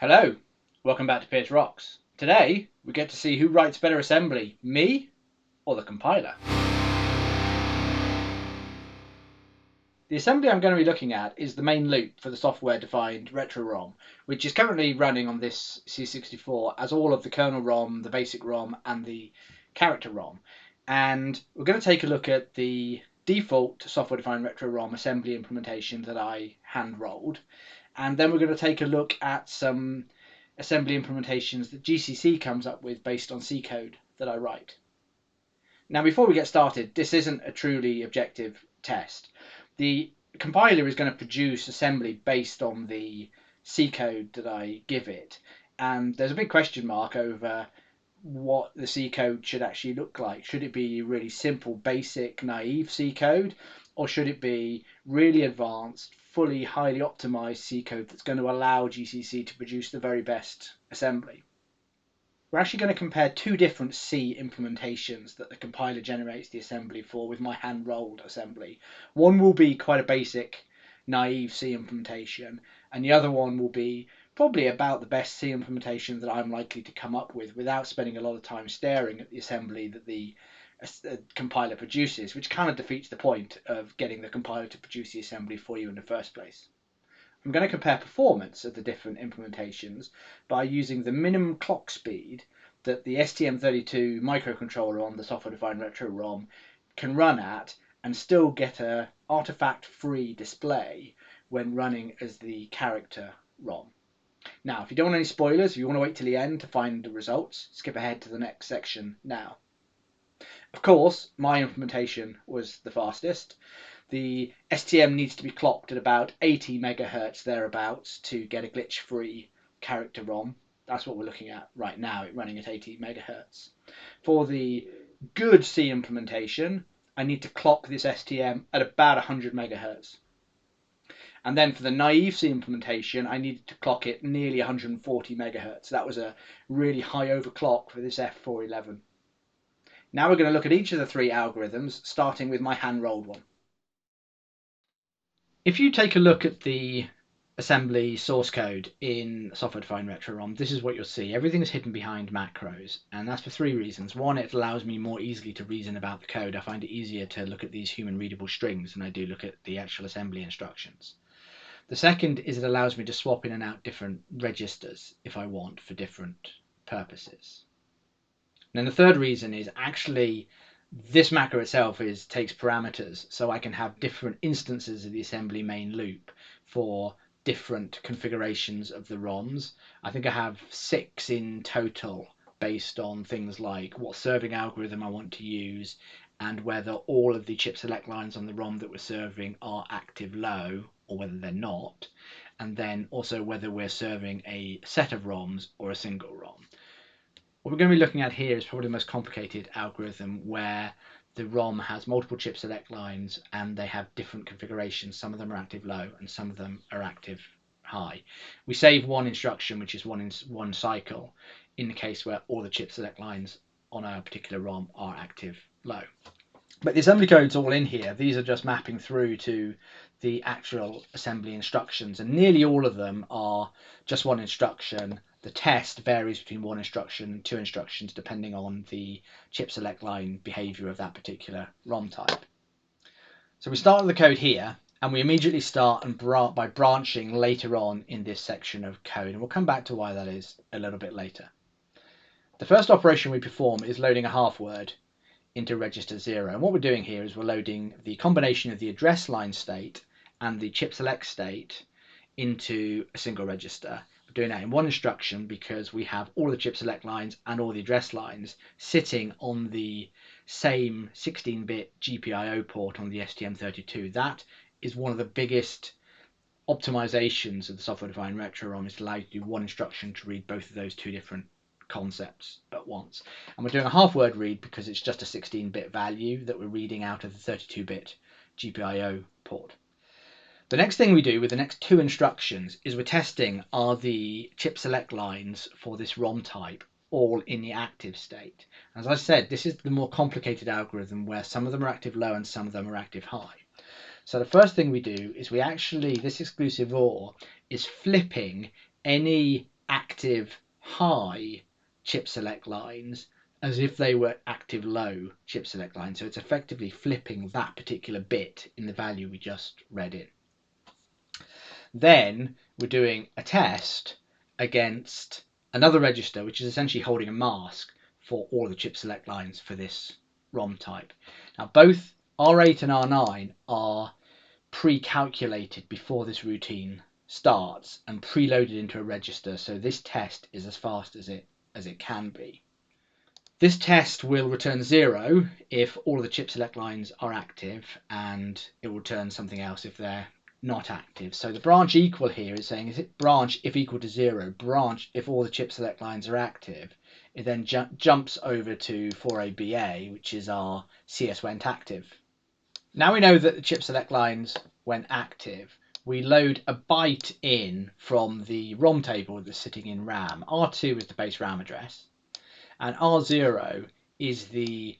Hello, welcome back to Pierce Rocks. Today we get to see who writes better assembly, me or the compiler. The assembly I'm going to be looking at is the main loop for the Software Defined Retro ROM, which is currently running on this C64 as all of the kernel ROM, the basic ROM and the character ROM. And we're going to take a look at the default Software Defined Retro ROM assembly implementation that I hand rolled. And then we're going to take a look at some assembly implementations that GCC comes up with based on C code that I write. Now, before we get started, this isn't a truly objective test. The compiler is going to produce assembly based on the C code that I give it, and there's a big question mark over what the C code should actually look like. Should it be really simple, basic, naive C code, or should it be really advanced, fully highly optimized C code that's going to allow GCC to produce the very best assembly? We're actually going to compare two different C implementations that the compiler generates the assembly for with my hand-rolled assembly. One will be quite a basic, naive C implementation, and the other one will be probably about the best C implementation that I'm likely to come up with without spending a lot of time staring at the assembly that the compiler produces, which kind of defeats the point of getting the compiler to produce the assembly for you in the first place. I'm going to compare performance of the different implementations by using the minimum clock speed that the STM32 microcontroller on the Software Defined Retro ROM can run at and still get an artifact-free display when running as the character ROM. Now, if you don't want any spoilers, if you want to wait till the end to find the results, skip ahead to the next section now. Of course, my implementation was the fastest. The STM needs to be clocked at about 80 megahertz thereabouts to get a glitch-free character ROM. That's what we're looking at right now, it running at 80 megahertz. For the good C implementation, I need to clock this STM at about 100 megahertz. And then for the naive C implementation, I needed to clock it nearly 140 megahertz. That was a really high overclock for this F411. Now we're going to look at each of the three algorithms, starting with my hand-rolled one. If you take a look at the assembly source code in Software Defined Retro ROM, this is what you'll see. Everything is hidden behind macros, and that's for three reasons. One, it allows me more easily to reason about the code. I find it easier to look at these human readable strings than I do look at the actual assembly instructions. The second is it allows me to swap in and out different registers if I want for different purposes. And then the third reason is actually this macro itself takes parameters, so I can have different instances of the assembly main loop for different configurations of the ROMs. I think I have 6 in total based on things like what serving algorithm I want to use and whether all of the chip select lines on the ROM that we're serving are active low or whether they're not, and then also whether we're serving a set of ROMs or a single ROM. What we're going to be looking at here is probably the most complicated algorithm where the ROM has multiple chip select lines and they have different configurations. Some of them are active low and some of them are active high. We save one instruction, which is one cycle, in the case where all the chip select lines on a particular ROM are active low. But the assembly code's all in here. These are just mapping through to the actual assembly instructions, and nearly all of them are just one instruction. The test varies between one instruction and 2 instructions depending on the chip select line behavior of that particular ROM type. So we start with the code here, and we immediately start by branching later on in this section of code, and we'll come back to why that is a little bit later. The first operation we perform is loading a half word into register 0, and what we're doing here is we're loading the combination of the address line state and the chip select state into a single register. We're doing that in one instruction because we have all the chip select lines and all the address lines sitting on the same 16-bit GPIO port on the STM32. That is one of the biggest optimizations of the Software Defined Retro ROM, is to allow you to do one instruction to read both of those two different concepts at once. And we're doing a half word read because it's just a 16-bit value that we're reading out of the 32-bit GPIO port. The next thing we do with the next 2 instructions is we're testing, are the chip select lines for this ROM type all in the active state. As I said, this is the more complicated algorithm where some of them are active low and some of them are active high. So the first thing we do is this exclusive OR is flipping any active high chip select lines as if they were active low chip select lines. So it's effectively flipping that particular bit in the value we just read in. Then we're doing a test against another register, which is essentially holding a mask for all the chip select lines for this ROM type. Now both R8 and R9 are pre-calculated before this routine starts and preloaded into a register, so this test is as fast as it can be. This test will return 0 if all of the chip select lines are active, and it will return something else if they're not active. So the branch equal here is saying, is it branch if equal to 0, branch if all the chip select lines are active. It then jumps over to 4ABA, which is our CS went active. Now we know that the chip select lines went active. We load a byte in from the ROM table that's sitting in RAM. R2 is the base RAM address, and R0 is the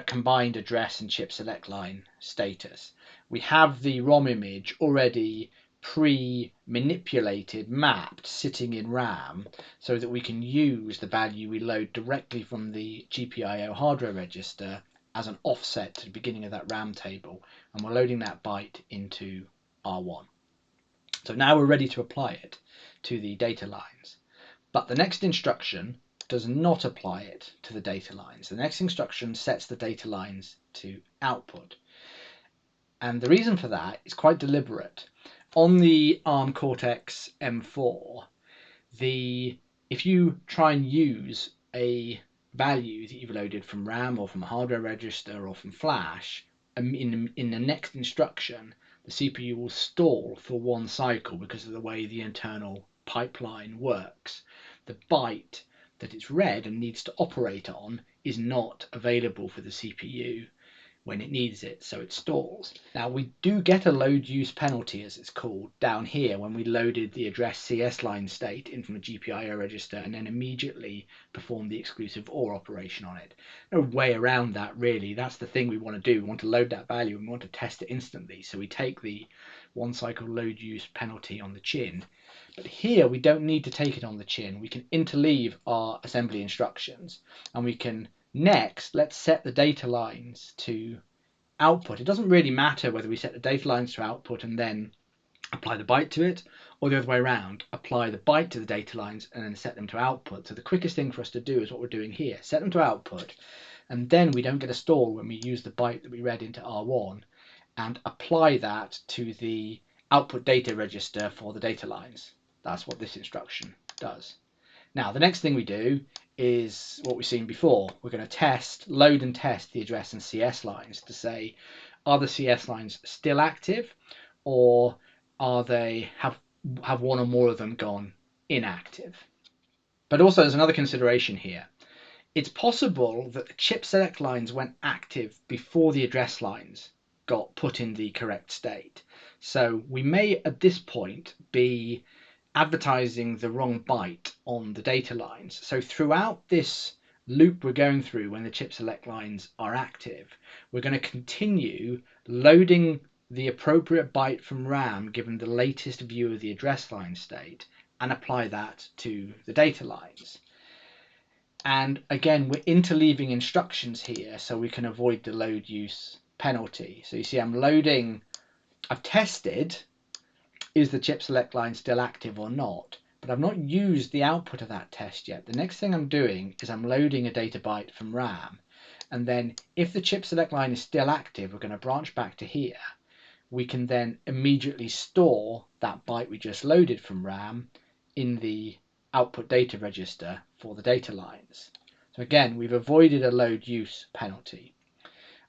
combined address and chip select line status. We have the ROM image already pre-manipulated, mapped, sitting in RAM, so that we can use the value we load directly from the GPIO hardware register as an offset to the beginning of that RAM table, and we're loading that byte into R1. So now we're ready to apply it to the data lines. But the next instruction does not apply it to the data lines. The next instruction sets the data lines to output. And the reason for that is quite deliberate. On the ARM Cortex M4, if you try and use a value that you've loaded from RAM or from a hardware register or from flash, in the next instruction, the CPU will stall for one cycle because of the way the internal pipeline works. The byte that it's read and needs to operate on is not available for the CPU when it needs it, so it stalls. Now we do get a load use penalty, as it's called, down here when we loaded the address CS line state in from a GPIO register and then immediately performed the exclusive OR operation on it. No way around that, really. That's the thing we want to do. We want to load that value and we want to test it instantly, so we take the one cycle load use penalty on the chin. But here we don't need to take it on the chin. We can interleave our assembly instructions, and we can next, let's set the data lines to output. It doesn't really matter whether we set the data lines to output and then apply the byte to it, or the other way around, apply the byte to the data lines and then set them to output. So the quickest thing for us to do is what we're doing here, set them to output, and then we don't get a stall when we use the byte that we read into R1 and apply that to the output data register for the data lines. That's what this instruction does. Now the next thing we do is what we've seen before. We're going to load and test the address and CS lines to say, are the CS lines still active, or are they have one or more of them gone inactive? But also there's another consideration here. It's possible that the chip select lines went active before the address lines got put in the correct state. So we may at this point be advertising the wrong byte on the data lines. So throughout this loop we're going through when the chip select lines are active, we're going to continue loading the appropriate byte from RAM given the latest view of the address line state and apply that to the data lines. And again, we're interleaving instructions here so we can avoid the load use penalty. So you see I've tested, is the chip select line still active or not? But I've not used the output of that test yet. The next thing I'm doing is I'm loading a data byte from RAM. And then if the chip select line is still active, we're going to branch back to here. We can then immediately store that byte we just loaded from RAM in the output data register for the data lines. So again, we've avoided a load use penalty.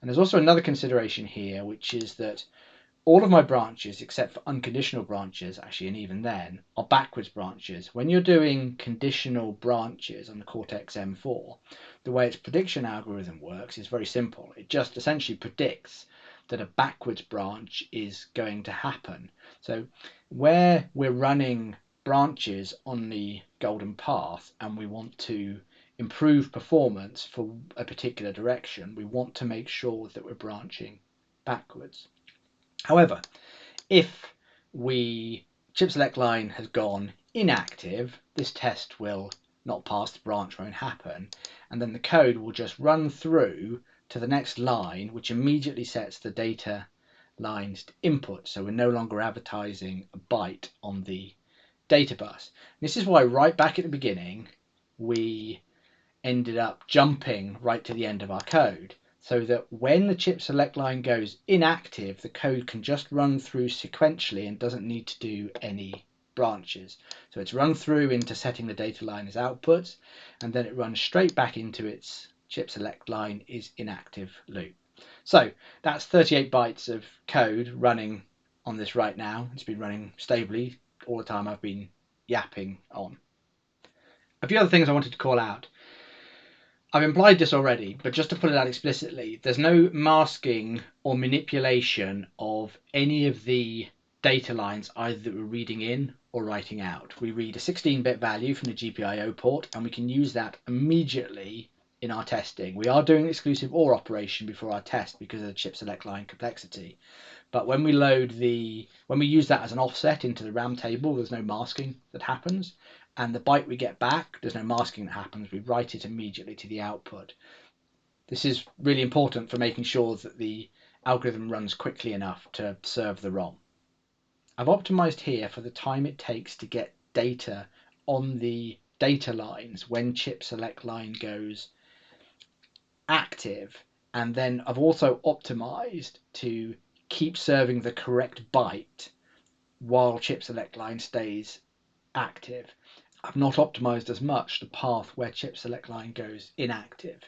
And there's also another consideration here, which is that all of my branches, except for unconditional branches, actually, and even then, are backwards branches. When you're doing conditional branches on the Cortex M4, the way its prediction algorithm works is very simple. It just essentially predicts that a backwards branch is going to happen. So where we're running branches on the golden path and we want to improve performance for a particular direction, we want to make sure that we're branching backwards. However, if chip select line has gone inactive, this test will not pass, the branch won't happen, and then the code will just run through to the next line, which immediately sets the data lines to input, so we're no longer advertising a byte on the data bus. This is why right back at the beginning we ended up jumping right to the end of our code, so that when the chip select line goes inactive, the code can just run through sequentially and doesn't need to do any branches. So it's run through into setting the data line as outputs, and then it runs straight back into its chip select line is inactive loop. So that's 38 bytes of code running on this right now. It's been running stably all the time I've been yapping on. A few other things I wanted to call out. I've implied this already, but just to put it out explicitly, there's no masking or manipulation of any of the data lines either that we're reading in or writing out. We read a 16-bit value from the GPIO port, and we can use that immediately in our testing. We are doing exclusive OR operation before our test because of the chip select line complexity. But when we use that as an offset into the RAM table, there's no masking that happens. And the byte we get back, there's no masking that happens. We write it immediately to the output. This is really important for making sure that the algorithm runs quickly enough to serve the ROM. I've optimized here for the time it takes to get data on the data lines when chip select line goes active, and then I've also optimized to keep serving the correct byte while chip select line stays active. I've not optimized as much the path where chip select line goes inactive.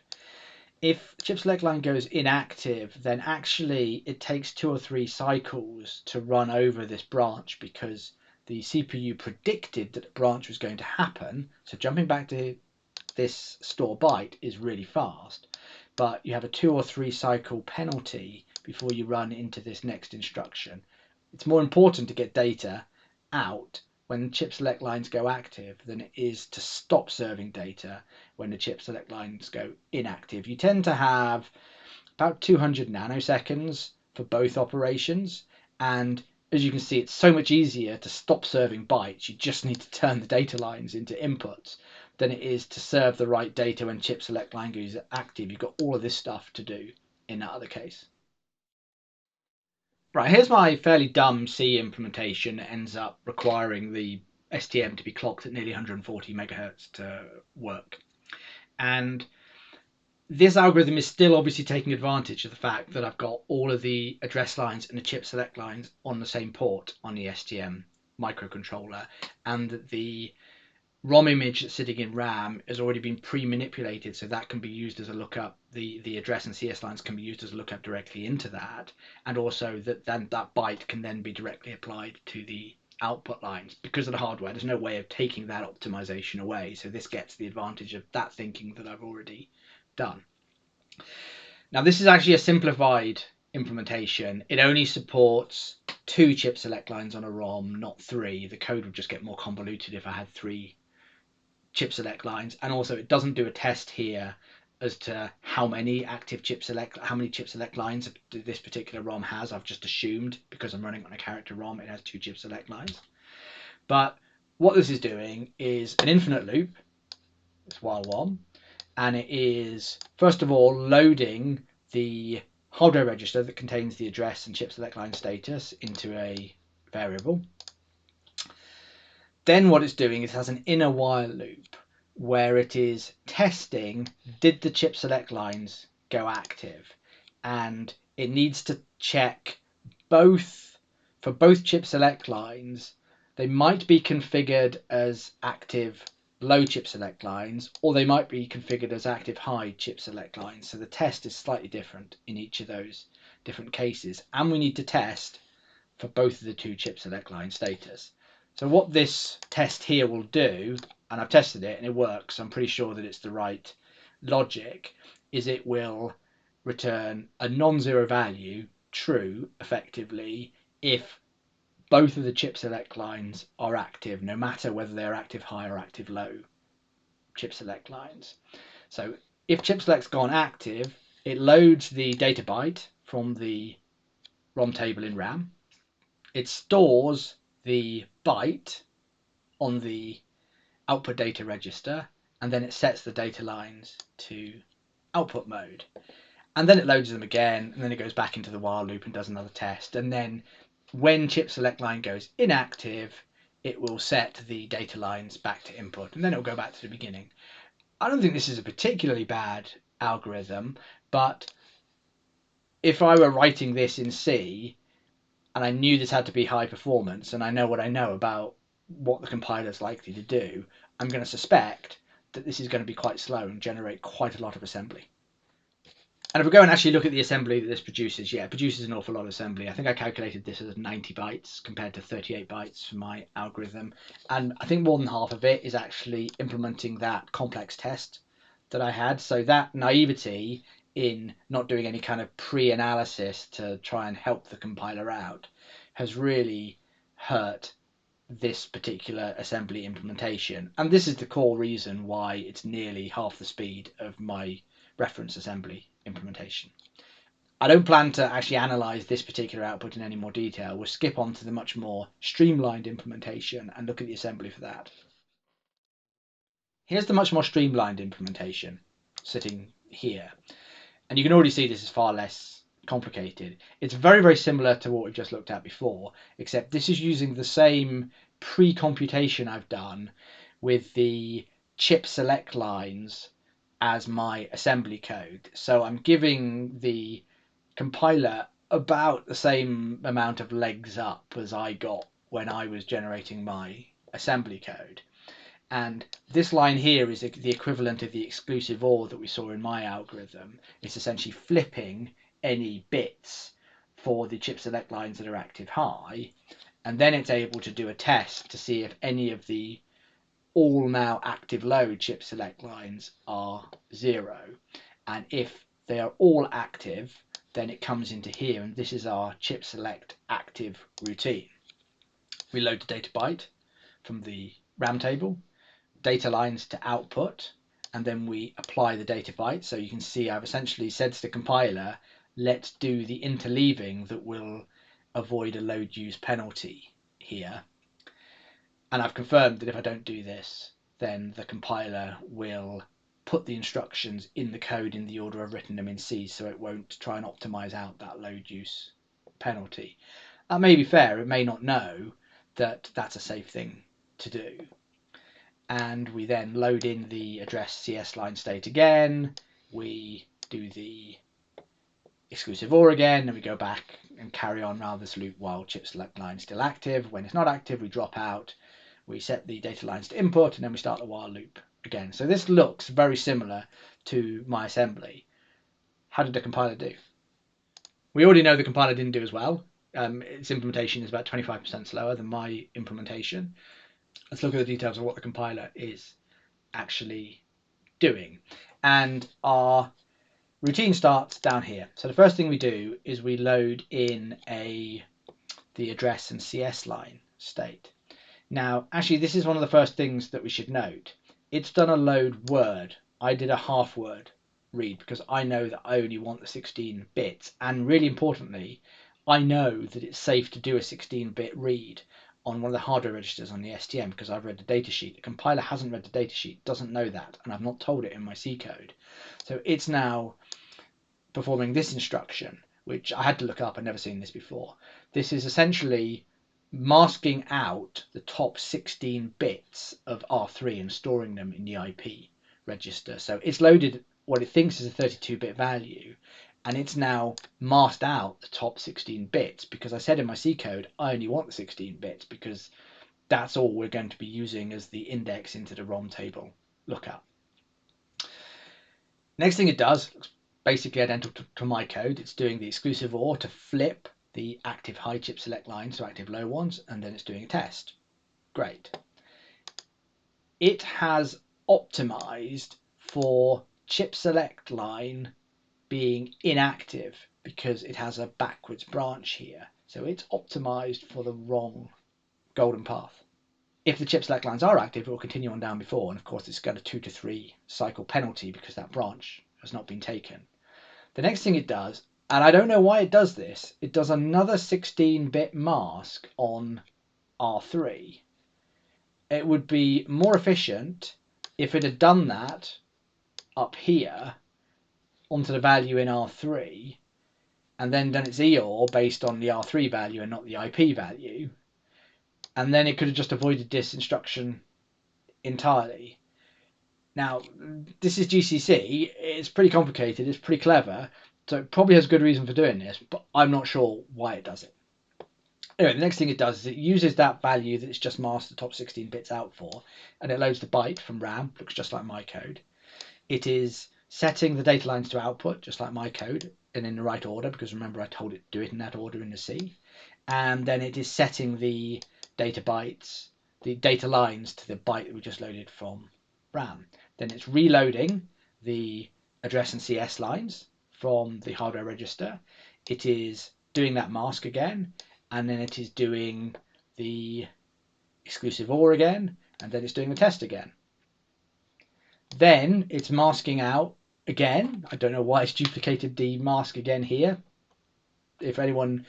If chip select line goes inactive, then actually it takes 2 or 3 cycles to run over this branch because the CPU predicted that a branch was going to happen. So jumping back to this store byte is really fast, but you have a 2 or 3 cycle penalty before you run into this next instruction. It's more important to get data out when chip select lines go active than it is to stop serving data when the chip select lines go inactive. You tend to have about 200 nanoseconds for both operations, and as you can see, it's so much easier to stop serving bytes. You just need to turn the data lines into inputs than it is to serve the right data when chip select line goes active. You've got all of this stuff to do in that other case. Right, here's my fairly dumb C implementation that ends up requiring the STM to be clocked at nearly 140 megahertz to work. And this algorithm is still obviously taking advantage of the fact that I've got all of the address lines and the chip select lines on the same port on the STM microcontroller, and that the ROM image that's sitting in RAM has already been pre-manipulated, so that can be used as a lookup. The address and CS lines can be used as a lookup directly into that, and also that byte can then be directly applied to the output lines. Because of the hardware, there's no way of taking that optimization away, so this gets the advantage of that thinking that I've already done. Now this is actually a simplified implementation. It only supports 2 chip select lines on a ROM, not 3. The code would just get more convoluted if I had 3 chip select lines, and also it doesn't do a test here as to how many chip select lines this particular ROM has. I've just assumed, because I'm running on a character ROM, it has 2 chip select lines. But what this is doing is an infinite loop, it's while one, and it is first of all loading the hardware register that contains the address and chip select line status into a variable. Then what it's doing is it has an inner while loop where it is testing, did the chip select lines go active? And it needs to check both, for both chip select lines, they might be configured as active low chip select lines, or they might be configured as active high chip select lines. So the test is slightly different in each of those different cases. And we need to test for both of the 2 chip select line status. So what this test here will do, and I've tested it and it works, I'm pretty sure that it's the right logic, is it will return a non-zero value, true, effectively, if both of the chip select lines are active, no matter whether they're active high or active low chip select lines. So if chip select's gone active, it loads the data byte from the ROM table in RAM. It stores the byte on the output data register, and then it sets the data lines to output mode. And then it loads them again, and then it goes back into the while loop and does another test. And then when chip select line goes inactive, it will set the data lines back to input, and then it will go back to the beginning. I don't think this is a particularly bad algorithm, but if I were writing this in C and I knew this had to be high performance, and I know what I know about what the compiler is likely to do, I'm going to suspect that this is going to be quite slow and generate quite a lot of assembly. And if we go and actually look at the assembly that this produces, yeah, it produces an awful lot of assembly. I think I calculated this as 90 bytes compared to 38 bytes for my algorithm. And I think more than half of it is actually implementing that complex test that I had. So that naivety in not doing any kind of pre-analysis to try and help the compiler out has really hurt this particular assembly implementation. And this is the core reason why it's nearly half the speed of my reference assembly implementation. I don't plan to actually analyze this particular output in any more detail. We'll skip on to the much more streamlined implementation and look at the assembly for that. Here's the much more streamlined implementation sitting here. And you can already see this is far less complicated. It's very, very similar to what we've just looked at before, except this is using the same pre-computation I've done with the chip select lines as my assembly code. So I'm giving the compiler about the same amount of legs up as I got when I was generating my assembly code. And this line here is the equivalent of the exclusive OR that we saw in my algorithm. It's essentially flipping any bits for the chip select lines that are active high, and then it's able to do a test to see if any of the all now active low chip select lines are 0. And if they are all active, then it comes into here, and this is our chip select active routine. We load the data byte from the RAM table, data lines to output, and then we apply the data byte. So you can see I've essentially said to the compiler, let's do the interleaving that will avoid a load use penalty here. And I've confirmed that if I don't do this, then the compiler will put the instructions in the code in the order I've written them in C, so it won't try and optimize out that load use penalty. That may be fair, it may not know that that's a safe thing to do. And we then load in the address CS line state again, we do the exclusive OR again, and we go back and carry on around this loop while chip select line is still active. When it's not active, we drop out, we set the data lines to input, and then we start the while loop again. So this looks very similar to my assembly. How did the compiler do? We already know the compiler didn't do as well. Its implementation is about 25% slower than my implementation. Let's look at the details of what the compiler is actually doing. And our routine starts down here. So the first thing we do is we load in the address and CS line state. Now, actually, this is one of the first things that we should note. It's done a load word. I did a half word read because I know that I only want the 16 bits. And really importantly, I know that it's safe to do a 16-bit read on one of the hardware registers on the STM because I've read the datasheet. The compiler hasn't read the datasheet, doesn't know that, and I've not told it in my C code. So it's now performing this instruction, which I had to look up. I'd never seen this before. This is essentially masking out the top 16 bits of R3 and storing them in the IP register. So it's loaded what it thinks is a 32-bit value, and it's now masked out the top 16 bits because I said in my C code I only want the 16 bits because that's all we're going to be using as the index into the ROM table lookup. Next thing it does, looks basically identical to my code. It's doing the exclusive OR to flip the active high chip select lines to active low ones, and then it's doing a test. Great. It has optimized for chip select line being inactive because it has a backwards branch here. So it's optimized for the wrong golden path. If the chip select lines are active, it will continue on down before, and of course it's got a 2 to 3 cycle penalty because that branch has not been taken. The next thing it does, and I don't know why it does this, it does another 16-bit mask on R3. it would be more efficient if it had done that up here onto the value in R3 and then done its EOR based on the R3 value and not the IP value. And then it could have just avoided this instruction entirely. Now, this is GCC. It's pretty complicated. It's pretty clever. So it probably has good reason for doing this, but I'm not sure why it does it. Anyway, the next thing it does is it uses that value that it's just masked the top 16 bits out for, and it loads the byte from RAM. Looks just like my code. It is setting the data lines to output, just like my code, and in the right order, because remember I told it to do it in that order in the C. And then it is setting the data bytes, the data lines to the byte that we just loaded from RAM. Then it's reloading the address and CS lines from the hardware register. It is doing that mask again, and then it is doing the exclusive OR again, and then it's doing the test again. Then it's masking out again. I don't know why it's duplicated the mask again here. If anyone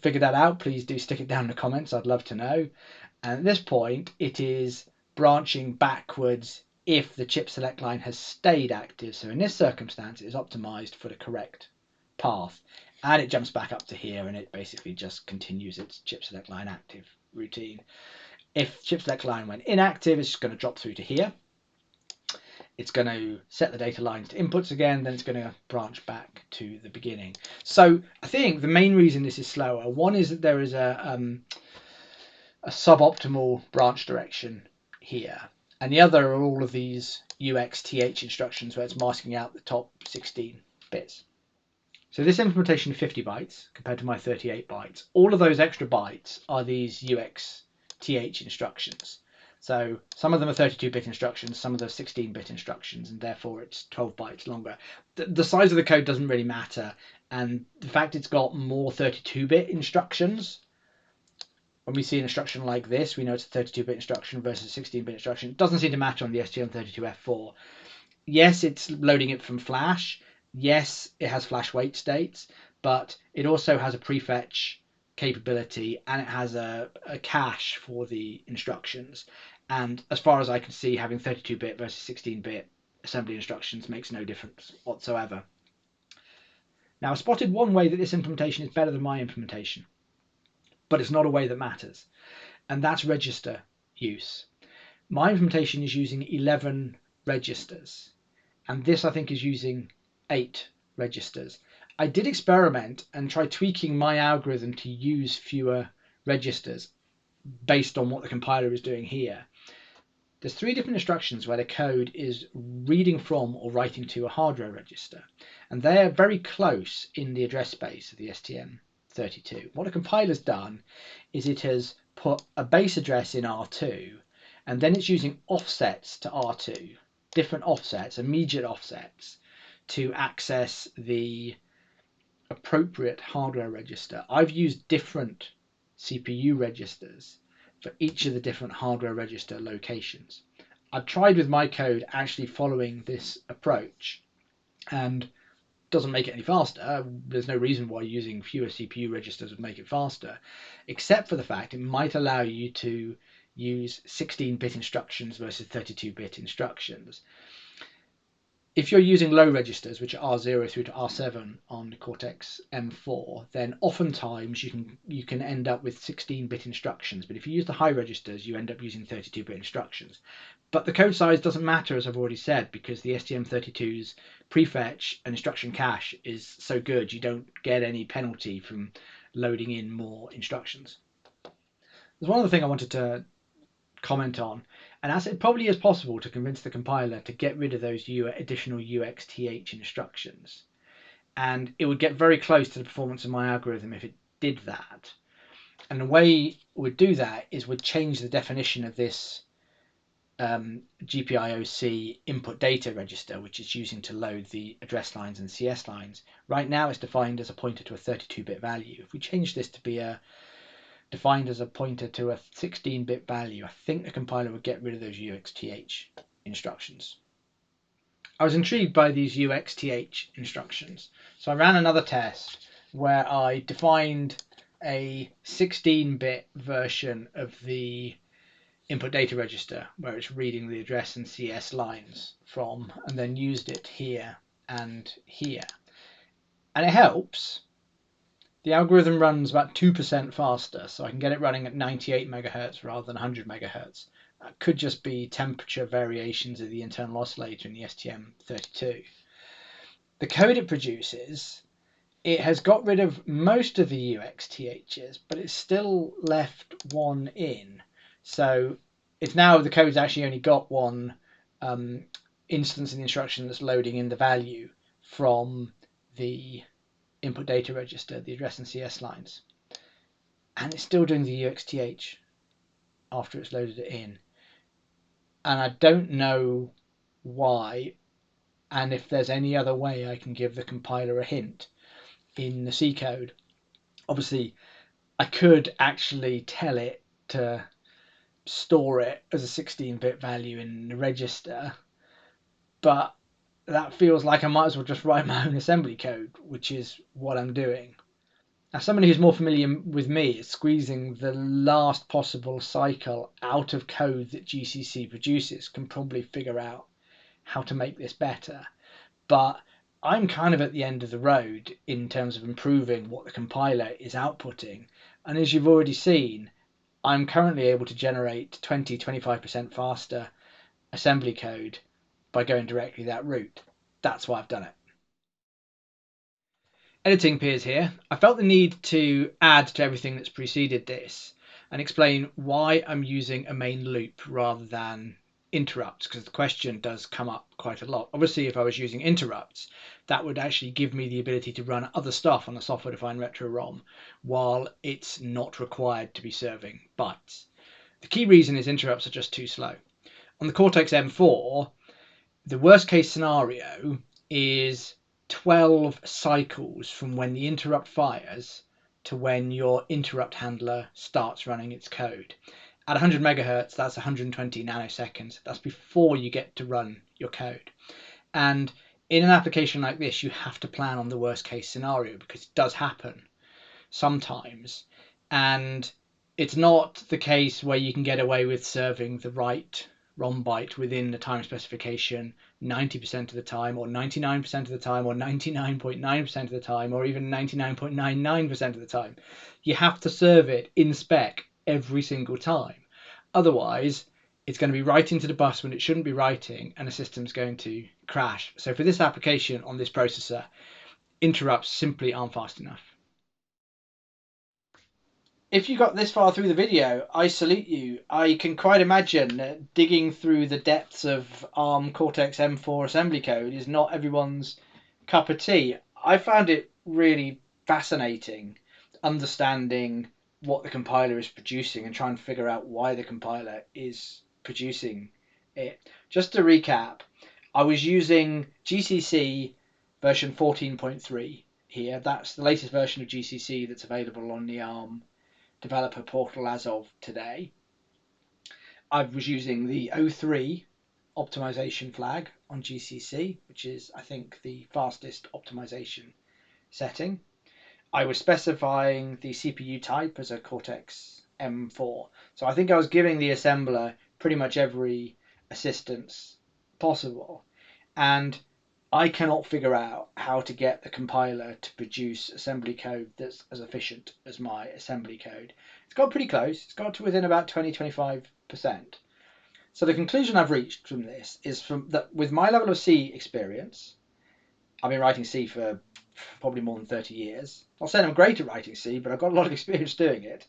figured that out, please do stick it down in the comments. I'd love to know. And at this point, it is branching backwards if the chip select line has stayed active. So in this circumstance, it is optimized for the correct path. And it jumps back up to here, and it basically just continues its chip select line active routine. If chip select line went inactive, it's just going to drop through to here. It's going to set the data lines to inputs again, then it's going to branch back to the beginning. So I think the main reason this is slower, one is that there is a suboptimal branch direction here, and the other are all of these UXTH instructions where it's masking out the top 16 bits. So this implementation of 50 bytes compared to my 38 bytes, all of those extra bytes are these UXTH instructions. So some of them are 32-bit instructions, some of them are 16-bit instructions, and therefore it's 12 bytes longer. The size of the code doesn't really matter, and the fact it's got more 32-bit instructions, when we see an instruction like this, we know it's a 32-bit instruction versus a 16-bit instruction. It doesn't seem to matter on the STM32F4. Yes, it's loading it from flash. Yes, it has flash wait states, but it also has a prefetch capability, and it has a cache for the instructions. And as far as I can see, having 32-bit versus 16-bit assembly instructions makes no difference whatsoever. Now, I spotted one way that this implementation is better than my implementation, but it's not a way that matters, and that's register use. My implementation is using 11 registers, and this I think is using 8 registers. I did experiment and try tweaking my algorithm to use fewer registers based on what the compiler is doing here. There's 3 different instructions where the code is reading from or writing to a hardware register, and they're very close in the address space of the STM32. What the compiler's done is it has put a base address in R2, and then it's using offsets to R2, different offsets, immediate offsets, to access the appropriate hardware register. I've used different CPU registers for each of the different hardware register locations. I've tried with my code actually following this approach, and doesn't make it any faster. There's no reason why using fewer CPU registers would make it faster, except for the fact it might allow you to use 16-bit instructions versus 32-bit instructions. If you're using low registers, which are R0 through to R7 on the Cortex-M4, then oftentimes you can end up with 16-bit instructions. But if you use the high registers, you end up using 32-bit instructions. But the code size doesn't matter, as I've already said, because the STM32's prefetch and instruction cache is so good, you don't get any penalty from loading in more instructions. There's one other thing I wanted to comment on, and as it probably is possible to convince the compiler to get rid of those additional UXTH instructions, and it would get very close to the performance of my algorithm if it did that. And the way it would do that is would change the definition of this GPIOC input data register, which it's using to load the address lines and CS lines. Right now it's defined as a pointer to a 32-bit value. If we change this to be defined as a pointer to a 16-bit value, I think the compiler would get rid of those UXTH instructions. I was intrigued by these UXTH instructions, so I ran another test where I defined a 16-bit version of the input data register where it's reading the address and CS lines from, and then used it here and here. And it helps. The algorithm runs about 2% faster, so I can get it running at 98 megahertz rather than 100 megahertz. That could just be temperature variations of the internal oscillator in the STM32. The code it produces, it has got rid of most of the UXTHs, but it's still left one in. So it's now the code's actually only got one instance in the instruction that's loading in the value from the input data register, the address and CS lines. And it's still doing the UXTH after it's loaded it in. And I don't know why, and if there's any other way I can give the compiler a hint in the C code. Obviously, I could actually tell it to store it as a 16-bit value in the register, but that feels like I might as well just write my own assembly code, which is what I'm doing. Now, somebody who's more familiar with me is squeezing the last possible cycle out of code that GCC produces can probably figure out how to make this better. But I'm kind of at the end of the road in terms of improving what the compiler is outputting. And as you've already seen, I'm currently able to generate 20-25% faster assembly code by going directly that route. That's why I've done it. Editing Piers here. I felt the need to add to everything that's preceded this and explain why I'm using a main loop rather than interrupts, because the question does come up quite a lot. Obviously, if I was using interrupts, that would actually give me the ability to run other stuff on a Software Defined Retro ROM while it's not required to be serving bytes. The key reason is interrupts are just too slow. On the Cortex M4, the worst case scenario is 12 cycles from when the interrupt fires to when your interrupt handler starts running its code. At 100 megahertz, that's 120 nanoseconds. That's before you get to run your code. And in an application like this, you have to plan on the worst case scenario because it does happen sometimes. And it's not the case where you can get away with serving the right ROM byte within the time specification 90% of the time, or 99% of the time, or 99.9% of the time, or even 99.99% of the time. You have to serve it in spec every single time. Otherwise, it's going to be writing to the bus when it shouldn't be writing, and the system's going to crash. So for this application on this processor, interrupts simply aren't fast enough. If you got this far through the video, I salute you. I can quite imagine digging through the depths of ARM Cortex M4 assembly code is not everyone's cup of tea. I found it really fascinating understanding what the compiler is producing and trying to figure out why the compiler is producing it. Just to recap, I was using GCC version 14.3 here. That's the latest version of GCC that's available on the ARM developer portal as of today. I was using the 03 optimization flag on GCC, which is, I think, the fastest optimization setting. I was specifying the CPU type as a Cortex M4. So I think I was giving the assembler pretty much every assistance possible. And I cannot figure out how to get the compiler to produce assembly code that's as efficient as my assembly code. It's got pretty close. It's got to within about 20-25%. So the conclusion I've reached from this is that with my level of C experience, I've been writing C for probably more than 30 years. I'm not saying I'm great at writing C, but I've got a lot of experience doing it.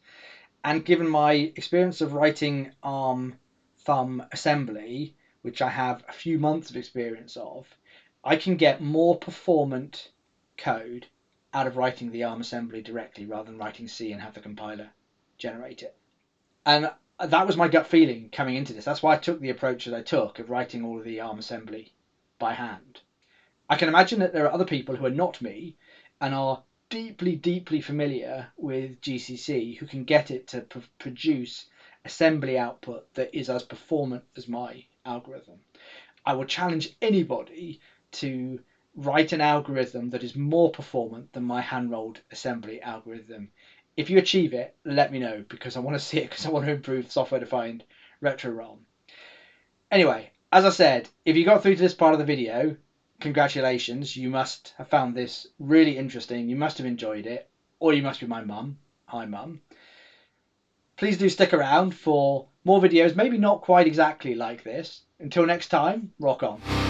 And given my experience of writing ARM thumb assembly, which I have a few months of experience of, I can get more performant code out of writing the ARM assembly directly rather than writing C and have the compiler generate it. And that was my gut feeling coming into this. That's why I took the approach that I took of writing all of the ARM assembly by hand. I can imagine that there are other people who are not me and are deeply, deeply familiar with GCC who can get it to produce assembly output that is as performant as my algorithm. I would challenge anybody to write an algorithm that is more performant than my hand-rolled assembly algorithm. If you achieve it, let me know, because I want to see it, because I want to improve software-defined Retro ROM. Anyway, as I said, if you got through to this part of the video, congratulations, you must have found this really interesting, you must have enjoyed it, or you must be my mum. Hi mum. Please do stick around for more videos, maybe not quite exactly like this. Until next time, rock on.